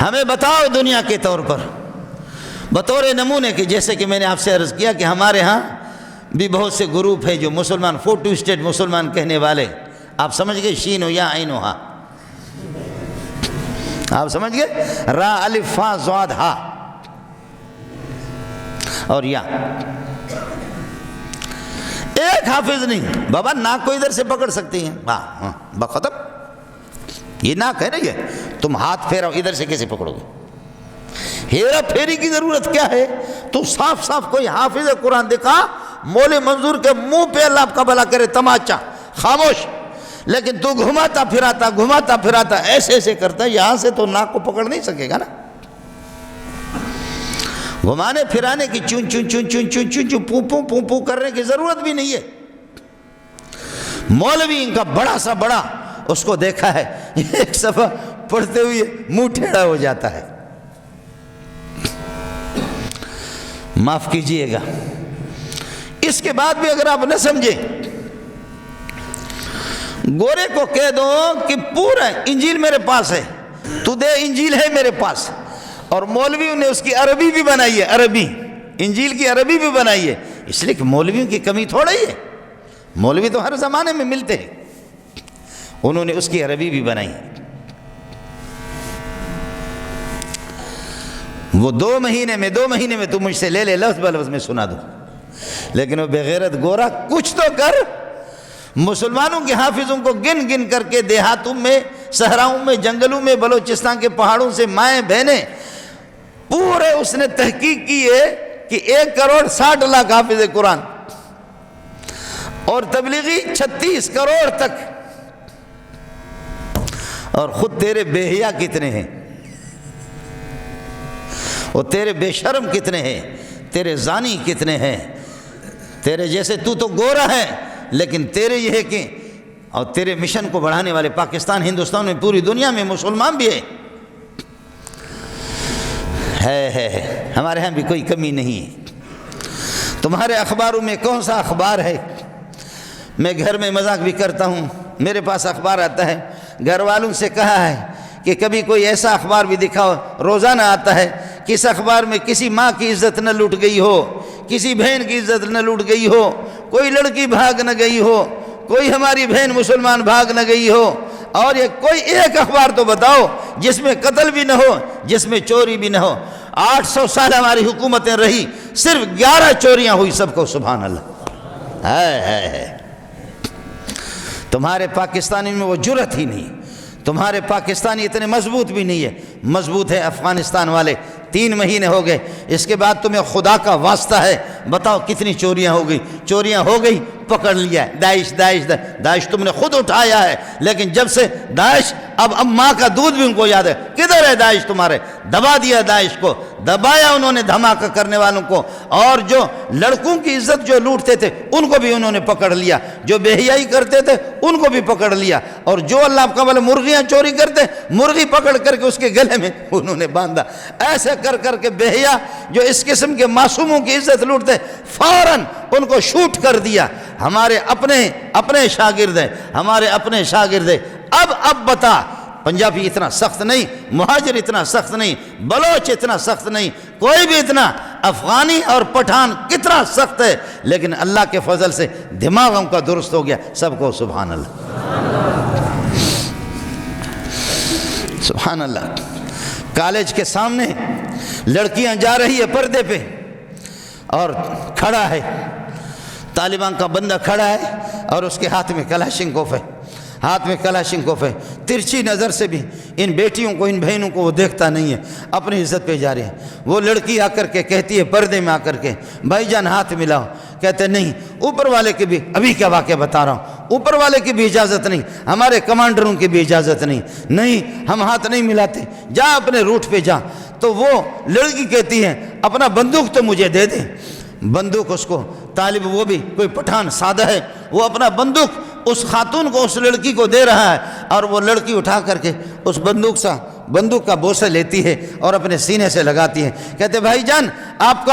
ہمیں بتاؤ دنیا کے طور پر، بطور نمونے کے۔ جیسے کہ میں نے آپ سے عرض کیا کہ ہمارے ہاں بھی بہت سے گروپ ہیں جو مسلمان، 42 اسٹیٹ مسلمان کہنے والے، آپ سمجھ گئے، شین و یا عین و ہا، آپ سمجھ گئے، را الف فا ضاد ہا اور یا، ایک حافظ نہیں بابا، ناک کو ادھر سے پکڑ سکتے ہیں، ہاں بختم، یہ ناک ہے نا، یہ تم ہاتھ پھیراؤ، ادھر سے کیسے پکڑو گے؟ ہیرا پھیری کی ضرورت کیا ہے؟ تو صاف کوئی حافظ قرآن دکھا، مولوی منظور کے منہ پہ اللہ آپ کا بھلا کرے تماچا، خاموش، لیکن تو گھماتا پھراتا ایسے کرتا، یہاں سے تو ناک کو پکڑ نہیں سکے گا نا، گھمانے پھرانے کی چون پو کرنے کی ضرورت بھی نہیں ہے۔ مولوی ان کا بڑا اس کو دیکھا ہے، ایک صفحہ پڑھتے ہوئے منہ ٹھیڑا ہو جاتا ہے، معاف کیجئے گا۔ اس کے بعد بھی اگر آپ نہ سمجھیں، گورے کو کہہ دو کہ پورا انجیل میرے پاس ہے، تو دے انجیل ہے میرے پاس، اور مولویوں نے اس کی عربی بھی بنائی ہے، عربی انجیل کی عربی بھی بنائی ہے، اس لیے کہ مولویوں کی کمی تھوڑا ہی ہے، مولوی تو ہر زمانے میں ملتے ہیں، انہوں نے اس کی عربی بھی بنائی۔ وہ 2 مہینے میں تو مجھ سے لے لے، لفظ بلفظ میں سنا دو، لیکن وہ بغیرت گورا کچھ تو کر، مسلمانوں کے حافظوں کو گن گن کر کے دیہاتوں میں، صحراؤں میں، جنگلوں میں، بلوچستان کے پہاڑوں سے مائیں بہنیں پورے اس نے تحقیق کی ہے کہ 1,60,00,000 حافظ قرآن اور تبلیغی 36 کروڑ تک، اور خود تیرے بے حیا کتنے ہیں، اور تیرے بے شرم کتنے ہیں، تیرے زانی کتنے ہیں، تیرے جیسے تو گورا ہے، لیکن تیرے یہ ہے کہ اور تیرے مشن کو بڑھانے والے پاکستان، ہندوستان میں، پوری دنیا میں مسلمان بھی ہے، ہمارے ہاں بھی کوئی کمی نہیں ہے۔ تمہارے اخباروں میں کون سا اخبار ہے؟ میں گھر میں مذاق بھی کرتا ہوں، میرے پاس اخبار آتا ہے، گھر والوں سے کہا ہے کہ کبھی کوئی ایسا اخبار بھی دکھاؤ، روزانہ آتا ہے، کس اخبار میں کسی ماں کی عزت نہ لوٹ گئی ہو، کسی بہن کی عزت نہ لوٹ گئی ہو، کوئی لڑکی بھاگ نہ گئی ہو، کوئی ہماری بہن مسلمان بھاگ نہ گئی ہو، اور یہ کوئی ایک اخبار تو بتاؤ جس میں قتل بھی نہ ہو، جس میں چوری بھی نہ ہو۔ 800 سال ہماری حکومتیں رہی، صرف 11 چوریاں ہوئی، سب کو سبحان اللہ ہے۔ تمہارے پاکستانی میں وہ جرت ہی نہیں، تمہارے پاکستانی اتنے مضبوط بھی نہیں ہے، مضبوط ہے افغانستان والے۔ 3 مہینے ہو گئے، اس کے بعد تمہیں خدا کا واسطہ ہے بتاؤ کتنی چوریاں ہو گئی؟ چوریاں ہو گئی، پکڑ لیا، داعش تم نے خود اٹھایا ہے، لیکن جب سے داعش اب ماں کا دودھ بھی ان کو یاد ہے، کدھر ہے داعش تمہارے؟ دبا دیا داعش کو، دبایا انہوں نے دھماکہ کرنے والوں کو، اور جو لڑکوں کی عزت جو لوٹتے تھے ان کو بھی انہوں نے پکڑ لیا، جو بے حیائی کرتے تھے ان کو بھی پکڑ لیا، اور جو اللہ کا بولے مرغیاں چوری کرتے، مرغی پکڑ کر کے اس کے گلے میں انہوں نے باندھا۔ ایسے کر کر کے بے حیا جو اس قسم کے معصوموں کی عزت لوٹتے فوراً ان کو شوٹ کر دیا۔ ہمارے اپنے شاگرد ہیں، ہمارے اپنے شاگرد ہیں۔ اب بتا، پنجابی اتنا سخت نہیں، مہاجر اتنا سخت نہیں، بلوچ اتنا سخت نہیں، کوئی بھی اتنا، افغانی اور پٹھان کتنا سخت ہے، لیکن اللہ کے فضل سے دماغ ان کا درست ہو گیا۔ سب کو سبحان اللہ، سبحان اللہ۔ کالج کے سامنے لڑکیاں جا رہی ہے پردے پہ، اور کھڑا ہے طالبان کا بندہ کھڑا ہے، اور اس کے ہاتھ میں کلاشنکوف ہے، ترچھی نظر سے بھی ان بیٹیوں کو، ان بہنوں کو وہ دیکھتا نہیں ہے، اپنی عزت پہ جا رہی ہے۔ وہ لڑکی آ کر کے کہتی ہے پردے میں آ کر کے، بھائی جان ہاتھ ملاؤ، کہتے نہیں، اوپر والے کی بھی، ابھی کیا واقعہ بتا رہا ہوں، اوپر والے کی بھی اجازت نہیں، ہمارے کمانڈروں کی بھی اجازت نہیں، ہم ہاتھ نہیں ملاتے، جا اپنے روٹ پہ جا۔ تو وہ لڑکی کہتی ہے اپنا بندوق تو مجھے دے دے، بندوق اس کو طالب، وہ بھی کوئی پٹھان سادہ ہے، وہ اپنا بندوق اس خاتون کو، اس لڑکی کو دے رہا ہے، اور وہ لڑکی اٹھا کر کے اس بندوق کا بوسہ لیتی ہے اور اپنے سینے سے لگاتی ہے، کہتے بھائی جان آپ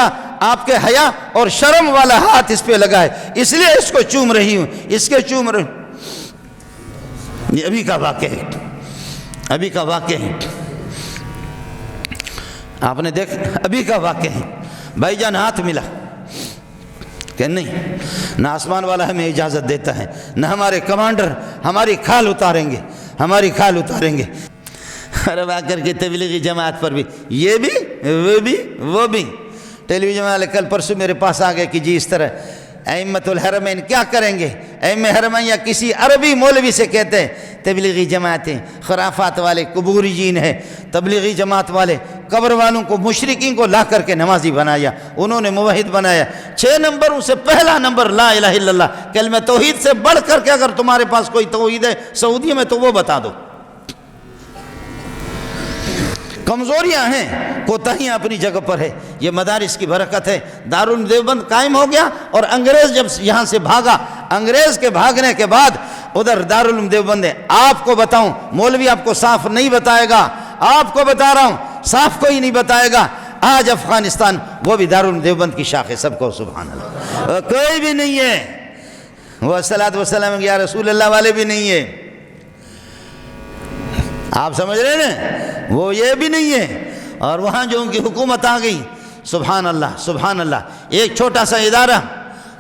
کے حیا اور شرم والا ہاتھ اس پہ لگا ہے، اس لیے اس کو چوم رہی ہوں، یہ ابھی کا واقعہ ہے، آپ نے دیکھ، ابھی کا واقعہ ہے۔ بھائی جان ہاتھ ملا، کہ نہیں، نہ آسمان والا ہمیں اجازت دیتا ہے، نہ ہمارے کمانڈر ہماری کھال اتاریں گے۔ اور اب آ کر کے تبلیغی جماعت پر بھی یہ بھی وہ بھی ٹیلی ویژن والے کل پرسوں میرے پاس آ گئے کہ جی اس طرح ائمۃ الحرمین کیا کریں گے؟ ائمہ حرمین یا کسی عربی مولوی سے کہتے ہیں تبلیغی جماعتیں خرافات والے قبوری جین ہیں، تبلیغی جماعت والے قبر والوں کو، مشرکین کو لا کر کے نمازی بنایا، انہوں نے موحد بنایا۔ 6 نمبروں سے پہلا نمبر لا الہ الا اللہ، کلمہ توحید سے بڑھ کر کے اگر تمہارے پاس کوئی توحید ہے سعودی میں تو وہ بتا دو۔ کمزوریاں ہیں، کوتاہیاں اپنی جگہ پر ہے، یہ مدارس کی برکت ہے۔ دارالعلوم دیوبند قائم ہو گیا، اور انگریز جب یہاں سے بھاگا، انگریز کے بھاگنے کے بعد ادھر دارالعلوم دیوبند ہے۔ آپ کو بتاؤں، مولوی آپ کو صاف نہیں بتائے گا، آپ کو بتا رہا ہوں، صاف کوئی نہیں بتائے گا۔ آج افغانستان وہ بھی دارالعلوم دیوبند کی شاخ ہے، سب کو سبحان اللہ، کوئی بھی نہیں ہے، وہ الصلاۃ والسلام یا رسول اللہ والے بھی نہیں ہے، آپ سمجھ رہے ہیں نا، وہ یہ بھی نہیں ہے۔ اور وہاں جو ان کی حکومت آ گئی، سبحان اللہ سبحان اللہ. ایک چھوٹا سا ادارہ،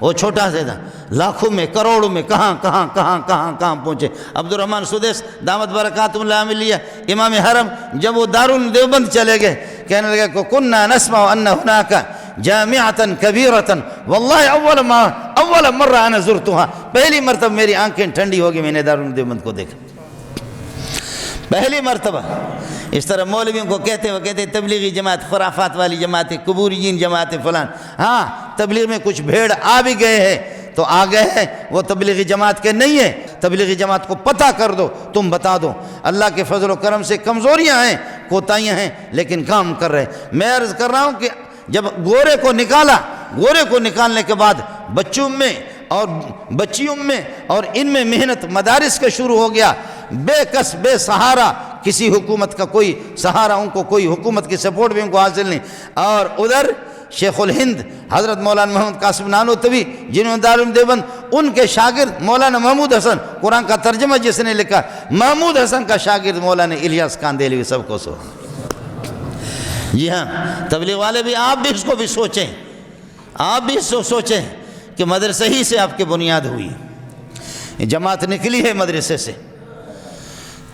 وہ چھوٹا سا ادارہ لاکھوں میں کروڑوں میں کہاں پہنچے. عبد الرحمن سدیس دامت برکات اللہ علیہ امام حرم، جب وہ دارالدیوبند چلے گئے کہنے لگے کہ کننا نسمع ان هناك جامعۃ کبیرۃ واللہ اول مرہ انا زرتها، پہلی مرتبہ میری آنکھیں ٹھنڈی ہو گئی، میں نے دارالدیوبند کو دیکھا پہلی مرتبہ. اس طرح مولویوں کو کہتے وہ کہتے تبلیغی جماعت، خرافات والی جماعت، قبوریین جماعت فلان. ہاں تبلیغ میں کچھ بھیڑ آ بھی گئے ہیں تو آ گئے ہیں، وہ تبلیغی جماعت کے نہیں ہیں. تبلیغی جماعت کو پتہ کر دو، تم بتا دو. اللہ کے فضل و کرم سے کمزوریاں ہیں، کوتاہیاں ہیں، لیکن کام کر رہے. میں عرض کر رہا ہوں کہ جب گورے کو نکالنے کے بعد بچوں میں اور بچیوں میں اور ان میں محنت مدارس کا شروع ہو گیا. بے کس بے سہارا، کسی حکومت کا کوئی سہارا ان کو، کوئی حکومت کی سپورٹ بھی ان کو حاصل نہیں. اور ادھر شیخ الہند حضرت مولانا محمد قاسم نانوتوی جنہوں نے دارالدیوبند، ان کے شاگرد مولانا محمود حسن، قرآن کا ترجمہ جس نے لکھا، محمود حسن کا شاگرد مولانا الیاس کاندیلوی، سب کو سو. جی ہاں تبلیغ والے بھی، آپ بھی اس کو بھی سوچیں، آپ بھی سوچیں کہ مدرسے ہی سے آپ کی بنیاد ہوئی، جماعت نکلی ہے مدرسے سے.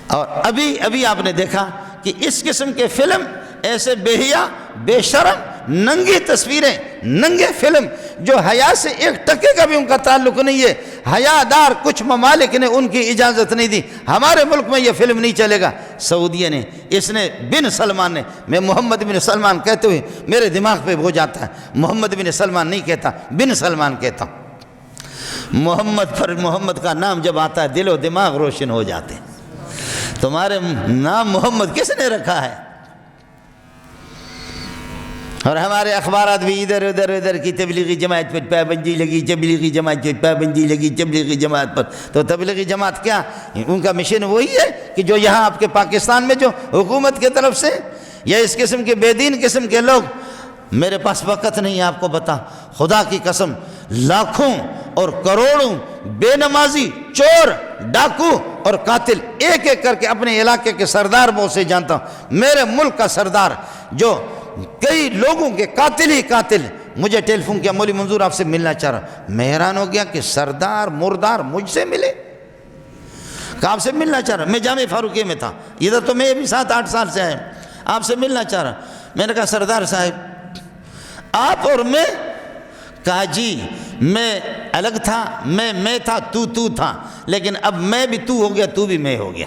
اور ابھی آپ نے دیکھا کہ اس قسم کے فلم ایسے بے حیا بے شرم ننگی تصویریں، ننگے فلم جو حیا سے ایک ٹکے کا بھی ان کا تعلق نہیں ہے. حیا دار کچھ ممالک نے ان کی اجازت نہیں دی. ہمارے ملک میں یہ فلم نہیں چلے گا. سعودیہ نے، اس نے بن سلمان نے، میں محمد بن سلمان کہتے ہوئے میرے دماغ پہ ہو جاتا ہے، محمد بن سلمان نہیں کہتا، بن سلمان کہتا ہوں. محمد کا نام جب آتا ہے دل و دماغ روشن ہو جاتے ہیں. تمہارے نام محمد کس نے رکھا ہے؟ اور ہمارے اخبارات بھی ادھر کی تبلیغی جماعت پر پابندی لگی، تبلیغی جماعت پر پابندی لگی، تبلیغی جماعت پر. تو تبلیغی جماعت کیا؟ ان کا مشن وہی ہے کہ جو یہاں آپ کے پاکستان میں جو حکومت کی طرف سے یا اس قسم کے بے دین قسم کے لوگ، میرے پاس وقت نہیں آپ کو بتا، خدا کی قسم لاکھوں اور کروڑوں بے نمازی، چور، ڈاکو اور قاتل ایک ایک کر کے اپنے علاقے کے سردار بہت سے جانتا ہوں. میرے ملک کا سردار جو کئی لوگوں کے قاتل ہی قاتل، مجھے ٹیلی فون کیا، مولوی منظور آپ سے ملنا چاہ رہا. میں حیران ہو گیا کہ سردار مردار مجھ سے ملے. کہ آپ سے ملنا چاہ رہا. میں جامع فاروقیہ میں تھا، ادھر تو میں بھی 7-8 سال سے آیا، آپ سے ملنا چاہ رہا. میں نے کہا سردار صاحب آپ اور میں، کہا جی میں الگ تھا، میں تھا، تو تھا، لیکن اب میں بھی تو ہو گیا، تو بھی میں ہو گیا،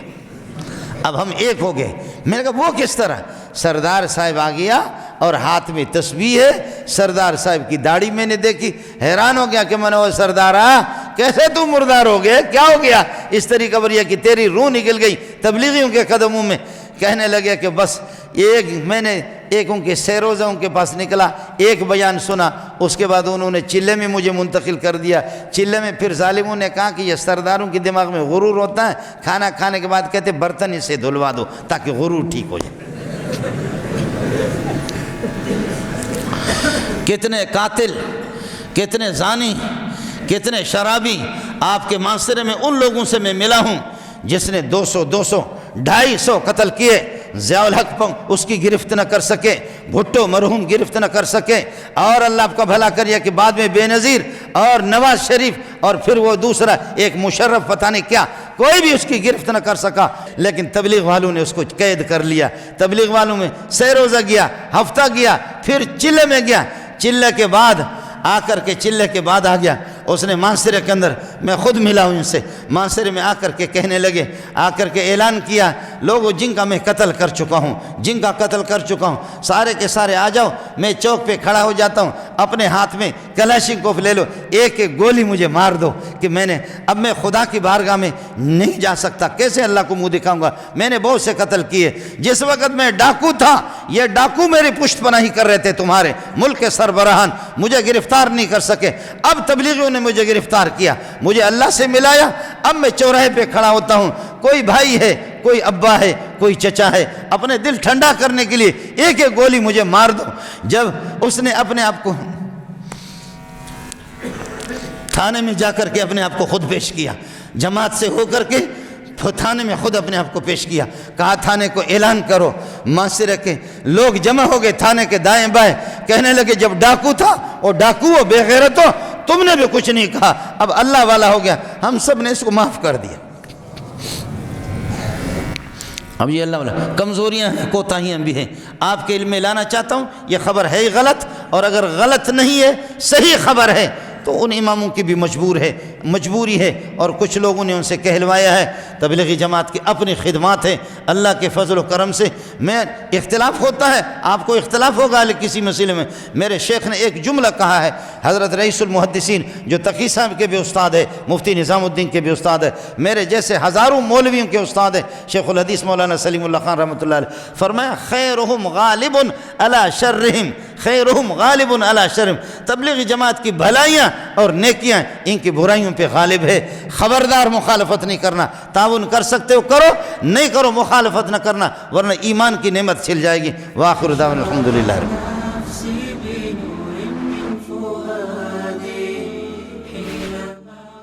اب ہم ایک ہو گئے. میں نے کہا وہ کس طرح؟ سردار صاحب آ گیا اور ہاتھ میں تسبیح ہے، سردار صاحب کی داڑھی میں نے دیکھی، حیران ہو گیا کہ میں نے وہ سردارا کیسے تو مردار ہو گئے، کیا ہو گیا؟ اس طریقہ پر یہ کہ تیری روح نکل گئی تبلیغیوں کے قدموں میں. کہنے لگے کہ بس میں نے ایک ان کے سیروزہ ان کے پاس نکلا، ایک بیان سنا، اس کے بعد انہوں نے چلے میں مجھے منتقل کر دیا. چلے میں پھر ظالموں نے کہا کہ یہ سرداروں کے دماغ میں غرور ہوتا ہے، کھانا کھانے کے بعد کہتے برتن اسے دھلوا دو تاکہ غرور ٹھیک ہو جائے. کتنے قاتل، کتنے زانی، کتنے شرابی آپ کے معاشرے میں ان لوگوں سے میں ملا ہوں جس نے 200 250 قتل کیے. ضیاء الحق اس کی گرفت نہ کر سکے، بھٹو مرحوم گرفت نہ کر سکے، اور اللہ آپ کا بھلا کریا کہ بعد میں بے نظیر اور نواز شریف اور پھر وہ دوسرا ایک مشرف پتہ نہیں کیا، کوئی بھی اس کی گرفت نہ کر سکا. لیکن تبلیغ والوں نے اس کو قید کر لیا. تبلیغ والوں میں سیروزہ گیا، ہفتہ گیا، پھر چلے میں گیا. چلے کے بعد آ کر کے چلے کے بعد آ گیا اس نے مانسرے کے اندر، میں خود ملا ہوں ان سے، مانسرے میں آ کر کے کہنے لگے، آ کر کے اعلان کیا، لوگوں جن کا میں قتل کر چکا ہوں، جن کا قتل کر چکا ہوں، سارے کے سارے آ جاؤ. میں چوک پہ کھڑا ہو جاتا ہوں، اپنے ہاتھ میں کلاشنکوف لے لو، ایک ایک گولی مجھے مار دو کہ اب میں خدا کی بارگاہ میں نہیں جا سکتا، کیسے اللہ کو منہ دکھاؤں گا. میں نے بہت سے قتل کیے. جس وقت میں ڈاکو تھا، یہ ڈاکو میری پشت پناہی کر رہے تھے، تمہارے ملک کے سربراہان مجھے گرفتار نہیں کر سکے. اب تبلیغیوں نے مجھے گرفتار کیا، مجھے اللہ سے ملایا. اب میں چوراہے پہ کھڑا ہوتا ہوں، کوئی بھائی ہے، کوئی ابا ہے، کوئی چچا ہے، اپنے دل ٹھنڈا کرنے کے لیے ایک ایک گولی مجھے مار دو. جب اس نے اپنے آپ کو تھانے میں جا کر کے اپنے آپ کو خود پیش کیا، جماعت سے ہو کر کے تھانے میں خود اپنے آپ کو پیش کیا، کہا تھانے کو اعلان کرو. معاشرے کے لوگ جمع ہو گئے تھانے کے دائیں بائیں، کہنے لگے جب ڈاکو تھا وہ ڈاکو ہو، بے غیرت ہو، تم نے بھی کچھ نہیں کہا، اب اللہ والا ہو گیا، ہم سب نے اس کو معاف کر دیا۔ اب یہ اللہ والا کمزوریاں ہیں، کوتاہیاں بھی ہیں، آپ کے علم میں لانا چاہتا ہوں۔ یہ خبر ہے غلط، اور اگر غلط نہیں ہے صحیح خبر ہے تو ان اماموں کی بھی مجبوری ہے، اور کچھ لوگوں نے ان سے کہلوایا ہے۔ تبلیغی جماعت کی اپنی خدمات ہیں، اللہ کے فضل و کرم سے میں اختلاف ہوتا ہے، آپ کو اختلاف ہوگا کسی مسئلے میں۔ میرے شیخ نے ایک جملہ کہا ہے، حضرت رئیس المحدثین جو تقی صاحب کے بھی استاد ہے، مفتی نظام الدین کے بھی استاد ہے، میرے جیسے ہزاروں مولویوں کے استاد ہیں، شیخ الحدیث مولانا سلیم اللہ خان رحمۃ اللہ علیہ، فرمایا خیرہم غالب علی شرہم، خیرہم غالب علی شرہم، تبلیغی جماعت کی بھلائیاں اور نیکیاں ان کی برائیوں پہ غالب ہے۔ خبردار مخالفت نہیں کرنا، تعاون کر سکتے ہو کرو، نہیں کرو مخالفت نہ کرنا، ورنہ ایمان کی نعمت چھل جائے گی۔ وآخر دعوانا الحمدللہ۔